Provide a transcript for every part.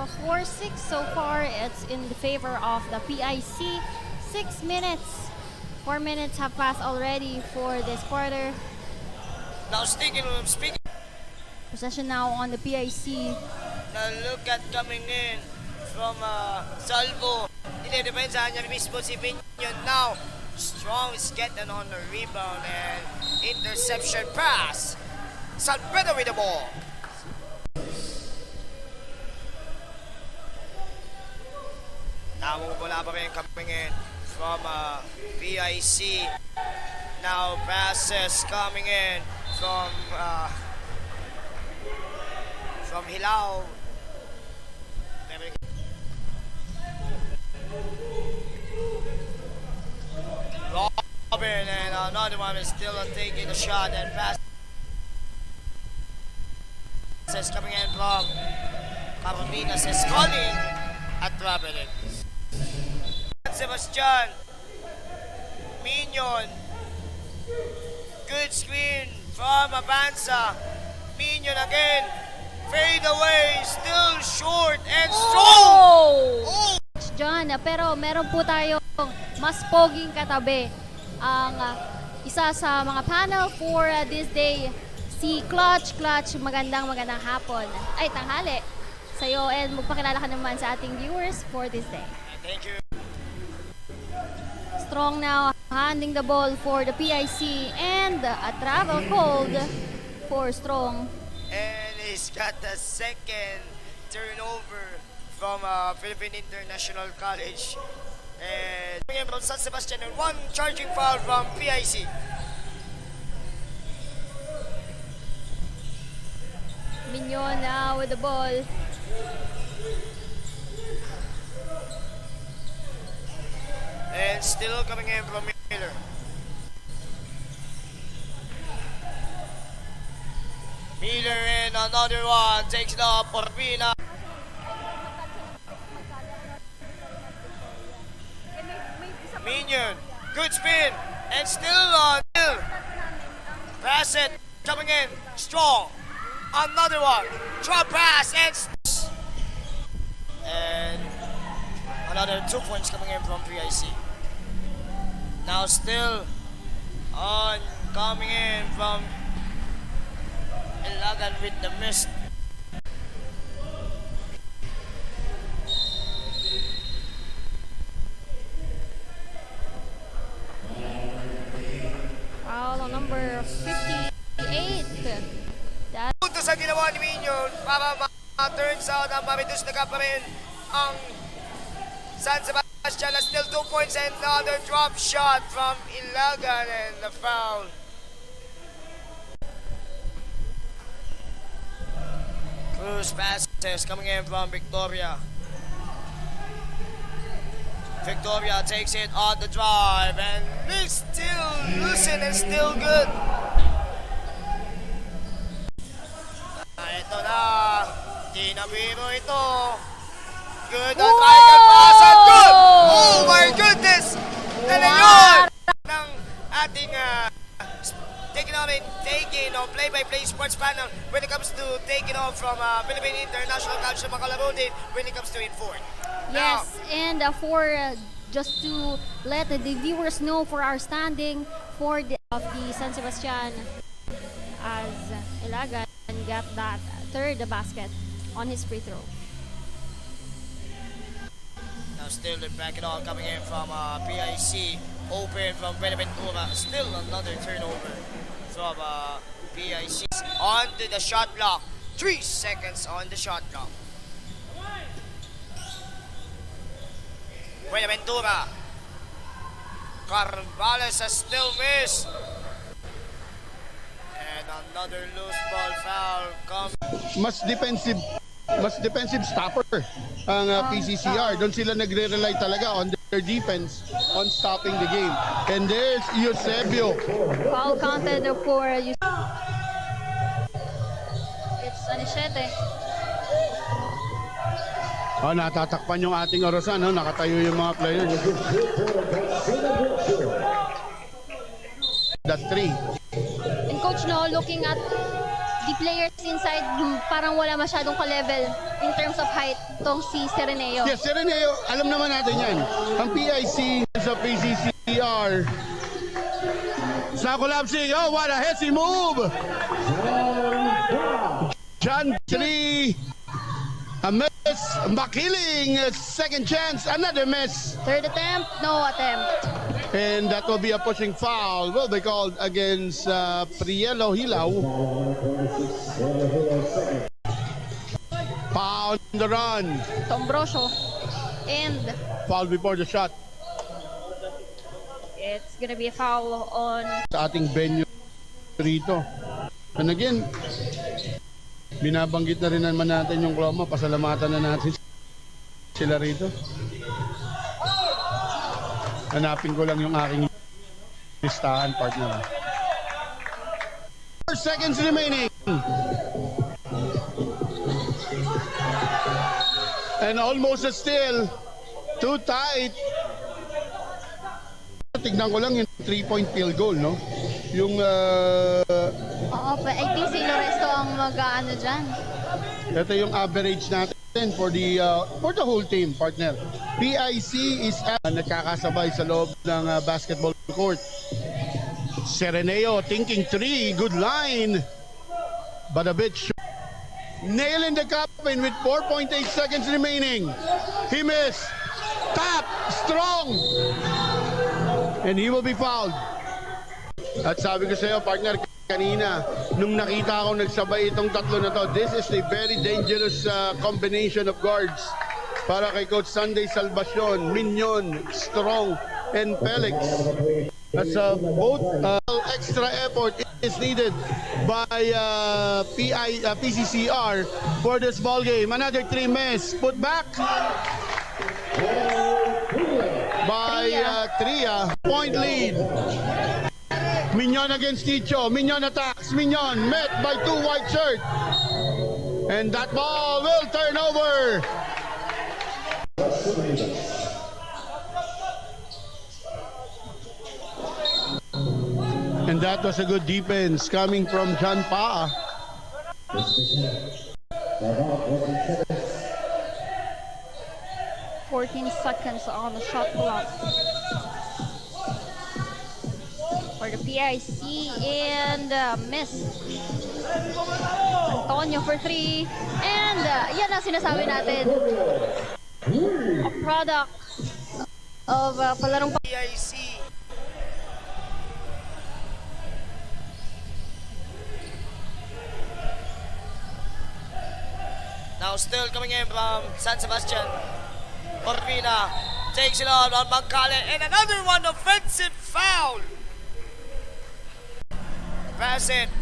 4-6 so far. It's in the favor of the PIC. 6 minutes. 4 minutes have passed already for this quarter. Now speaking, Possession now on the PIC. now look at coming in from Salvo. Dinedepensahan niya mismo si Minion. Now, Strong is getting on the rebound and interception pass. San Pedro with the ball. Now, wala pa rin coming in from PIC. Now, passes coming in from Hilao. Robin and another one is still taking the shot and passes coming in from Carolinas is calling at traveling. Sebastian Minion, good screen from Avanza. Minion again, fade away, still short and strong. Oh! John, pero meron po tayong mas poging katabi. Ang isa sa mga panel for this day, si Clutch. Clutch, magandang hapon. Ay, tanghali sa'yo, and magpakilala ka naman sa ating viewers for this day. Thank you. Strong now handing the ball for the PIC, and a travel called for Strong. And he's got the second turnover from Philippine International College. And coming in from San Sebastian, and one charging foul from PIC. Minion now with the ball. And still coming in from Miller. Miller and another one takes it up for Pina. Minion, good spin, and still pass it, coming in, Strong, another one, drop pass, and another 2 points coming in from PIC. Now still on, coming in from Ilagan with the miss. Foul on number 58. Punto sa ginawa ni Minion para ma-turns out ang ma-reduce na pa rin ang San Sebastian. Still 2 points and another drop shot from Ilagan and the foul. Cruz passes coming in from Victoria. Victoria takes it on the drive and it's still loosened and still good. Ito na, di na biro ito. Good on Michael pass and good! Oh my goodness! Talayon ng ating taking on play-by-play sports panel when it comes to taking off from Philippine International College ng makalaro din when it comes to Inform. Yes, and for just to let the viewers know for our standing for of the San Sebastian, as Ilagan got that third basket on his free throw. Now still the back it all coming in from PIC, open from Benaventura, still another turnover from PIC. On to the shot block, 3 seconds on the shot clock. Buenaventura. Carvales has still missed. And another loose ball foul comes. Mas defensive stopper ang PCCR. Doon sila nagre-rely talaga on their defense on stopping the game. And there's Eusebio. Foul counted for it's Anichete. Natatakpan yung ating Orosan, nakatayo yung mga players. That's 3. And Coach No, looking at the players inside parang wala masyadong ka-level in terms of height tong si Sereneo. Yes, Sereneo, alam naman natin yan. Ang PIC sa PCCR. Sa collapsing, oh, what a heady move! John 3, a miss, Makiling, second chance, another miss. Third attempt, no attempt. And that will be a pushing foul. Will be called against Prielo Hilaw. Foul on the run. Tombrosio. And Foul before the shot. it's gonna be a foul on Sa ating venue rito. And again, binabanggit na rin naman natin yung Cloma. Pasalamatan na natin sila rito. Hanapin ko lang yung aking listahan, partner. 4 seconds remaining. And almost a steal. Too tight. Tignan ko lang yung 3-point field goal, no? Yung Oo, I think si Loresto ang mag-ano dyan. ito yung average natin for the whole team, partner. PIC is nakakasabay sa loob ng basketball court. Sereneo thinking 3, good line. But a bit short. Nail in the cup in with 4.8 seconds remaining. He missed. Tap, strong. And he will be fouled. At sabi ko sa iyo, partner, kanina, nung nakita ko nagsabay itong tatlo na to, this is a very dangerous combination of guards para kay Coach Sunday Salvacion, Mignon, Strong, and Felix. As both extra effort is needed by PCCR for this ball game. Another 3 miss. Put back by Tria. Point lead. Mignon against Ticho. Mignon attacks. Mignon met by 2 white shirt. And that ball will turn over. And that was a good defense coming from John Pa. 14 seconds on the shot clock. For the PIC and miss. Antonio for 3. And yan ang sinasabi natin. A product of palarong PIC. Now still coming in from San Sebastian. Corvina takes it on Magkale and another one offensive foul. Pass it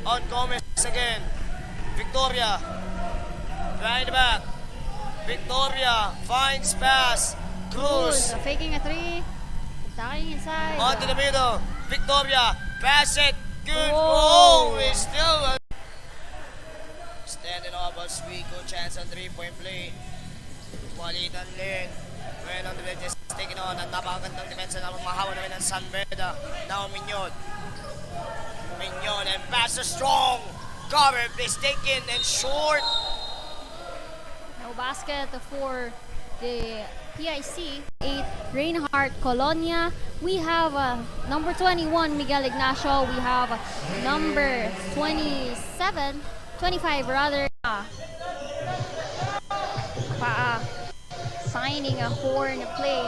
on Gomez again. Victoria behind the back. Victoria finds pass. Cruz faking a 3. Attacking inside. onto the middle. Victoria pass it. Good. Oh. Oh, it's still standing up on sweet. Good chance on 3-point play. Walitan Lin. Well on the bench is taking on. Ang napakagandang defense na mahawa namin ng San Beda. Now Mignon. Mignon and pass is strong. Cover is taken and short. No basket for the PIC. 8 Reinhardt Colonia. We have number 21 Miguel Ignacio. We have number 25 rather. Signing a horn play.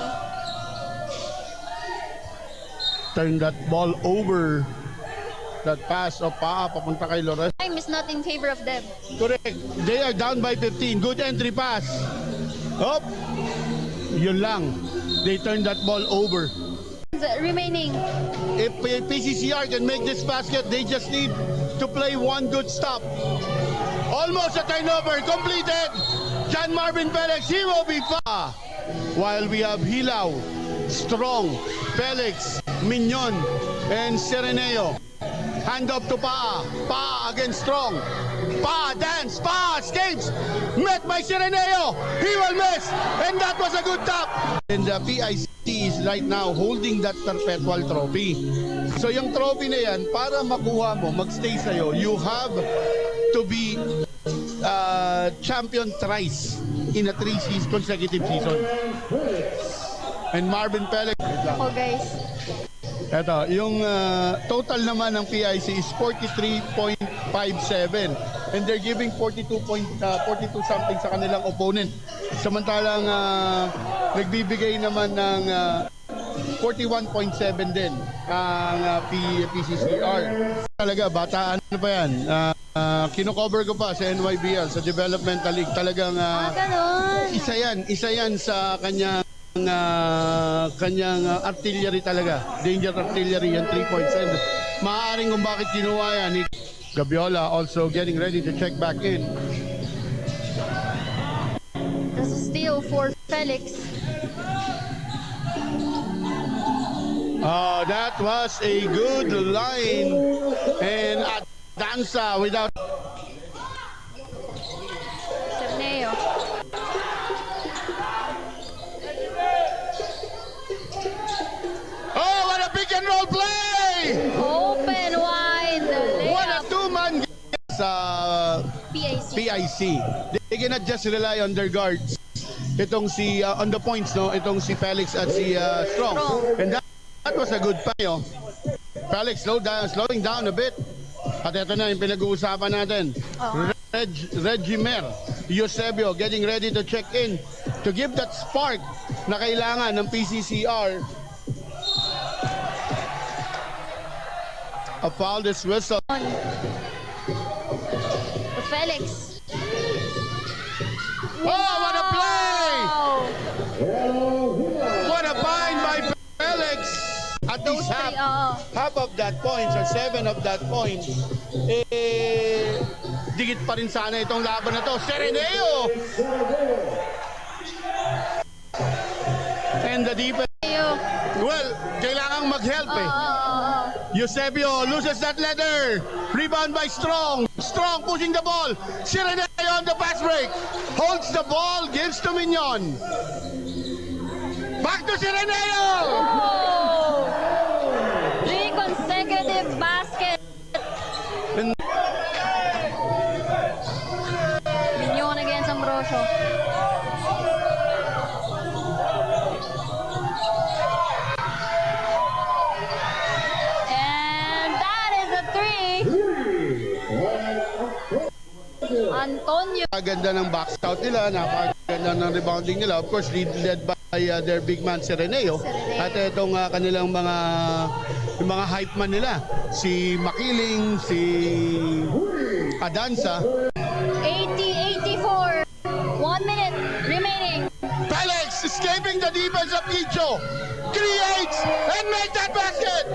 Turn that ball over. That pass of Pa papunta kay Lores. Time is not in favor of them. Correct. They are down by 15. Good entry pass. Up. Yun lang. They turn that ball over. Remaining. If PCCR can make this basket, they just need to play one good stop. Almost a turnover. Completed. John Marvin Felix. He will be far. While we have Hilaw, Strong, Felix, Mignon, and Sereneo. Hand up to Pa. Pa against Strong. Pa dance. Pa escapes. Met by Sireneo. He will miss. And that was a good tap. And the PIC is right now holding that perpetual trophy. So yung trophy na yan, para makuha mo, magstay sa'yo, you have to be champion thrice in a 3 consecutive season. And Marvin Pelec. Ako guys. Eto, yung total naman ng PIC is 43.57 and they're giving 42 something sa kanilang opponent. Samantalang nagbibigay naman ng 41.7 din ang PCCR. Talaga, bataan pa yan. Kino-cover ko pa sa NYBL, sa Developmental League. Talagang Ganon. isa yan sa kanyang artillery talaga. Danger artillery, yung 3 points. And maaaring kung bakit kinuha yan ni Gabiola, also getting ready to check back in. That's a steal for Felix. Oh, that was a good line. And Adanza without... Torneo. Oh, what a pick and roll play! Open wide. What a Layup. two-man sa PIC. PIC. They cannot just rely on their guards. Itong si, on the points, no? Itong si Felix at si Strong. And that was a good play, oh. Felix slowing down a bit. At ito na yung pinag-uusapan natin. Reggie Mer, Eusebio getting ready to check in to give that spark na kailangan ng PCCR. A foul is whistle. To Felix. Oh, what a play! What a bind by Felix! At least half of that points or 7 of that points, digit pa rin sana itong laban na to. Sereneo! And the defense, well, kailangang mag-help eh. Eusebio loses that leather. Rebound by Strong. Strong pushing the ball. Sireneo on the pass break. Holds the ball, gives to Mignon. Back to Sireneo! Oh! 3 consecutive basket. And Mignon against Ambrosio. And that is a 3. Antonio. Napakaganda ng box out nila, napakaganda ng rebounding nila. Of course, led by their big man Sereneo. At itong kanilang yung mga hype man nila. Si Makiling, si Adanza. 80-84. 1 minute remaining. Felix escaping the defense of Icho. Creates and make that basket.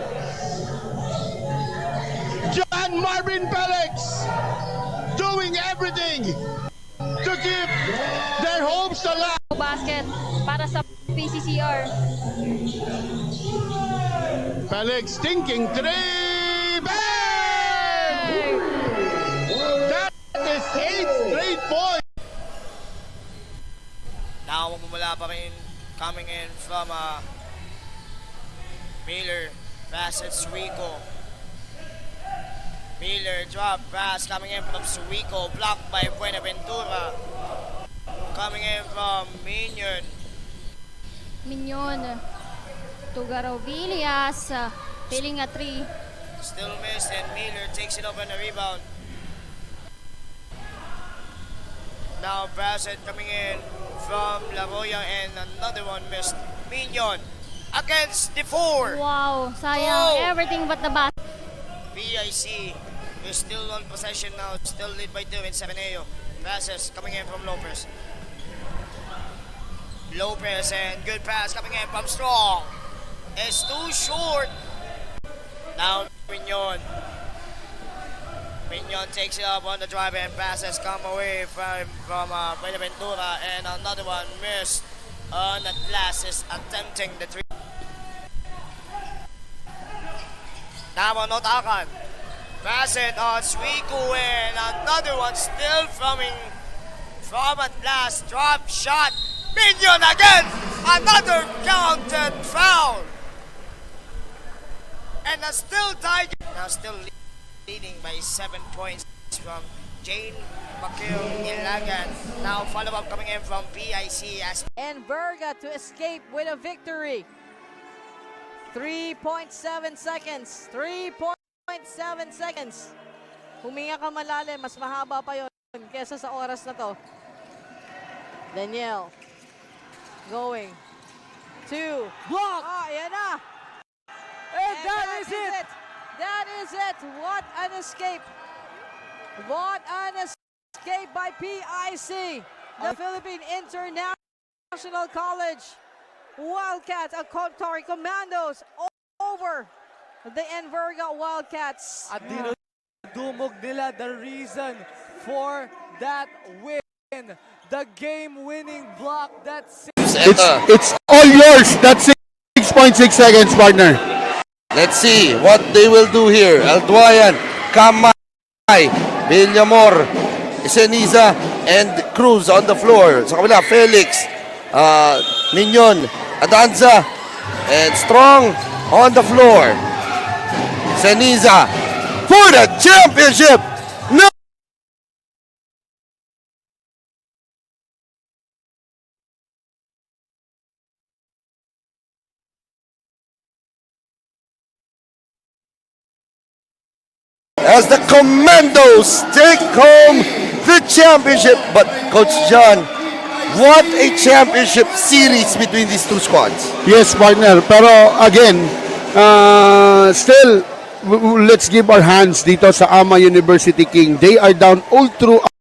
John Marvin Felix doing everything to keep their hopes alive. Basket para sa PCCR. Felix thinking 3. Bang! That is 8 straight points. Now, mumula pa rin coming in from Miller, pass at Suico. Miller drop pass coming in from Suico, blocked by Buenaventura. Coming in from Mignon. Mignon to Garovilias. Feeling a 3. Still missed, and Miller takes it up on the rebound. Now Bassett coming in from La Roya, and another one missed. Mignon against the 4. Wow, sayang. Oh. Everything but the basket. PIC is still on possession now, still lead by 2 in Sereneo. Passes coming in from Lopez. Lopez, and good pass coming in from Strong. It's too short. Now Mignon. Mignon takes it up on the drive, and passes come away from Buenaventura, and another one missed. At last is attempting the 3. Now Notakan. Pass it on Swiku and another one still from at last. Drop shot. Minion again. Another counted foul. And still Tiger. Now still leading by 7 points from Jane McKill Ilagan. Now follow-up coming in from PIC as And Verga to escape with a victory. 3.7 seconds. 3.7 seconds. Huminga ka malalim. Mas mahaba pa yon kesa sa oras na to. Daniel. Going. 2. Block! Ah, yan na! And that is it! That is it! What an escape! What an escape by PIC! The Philippine International College Wildcats, Commandos over the Enverga Wildcats. At dinudumog nila the reason for that win. The game-winning block that It's all yours. That's 6.6 seconds, partner. Let's see what they will do here. Alduayan, Kamay, Villamor, Seniza, and Cruz on the floor. Sa kabila, Felix, Mignon, Adanza, and Strong on the floor. Seniza for the championship. No! As the Commandos take home the championship. But Coach John, what a championship series between these two squads. Yes, partner. Pero again, still, let's give our hands dito sa Ama University King. They are down all through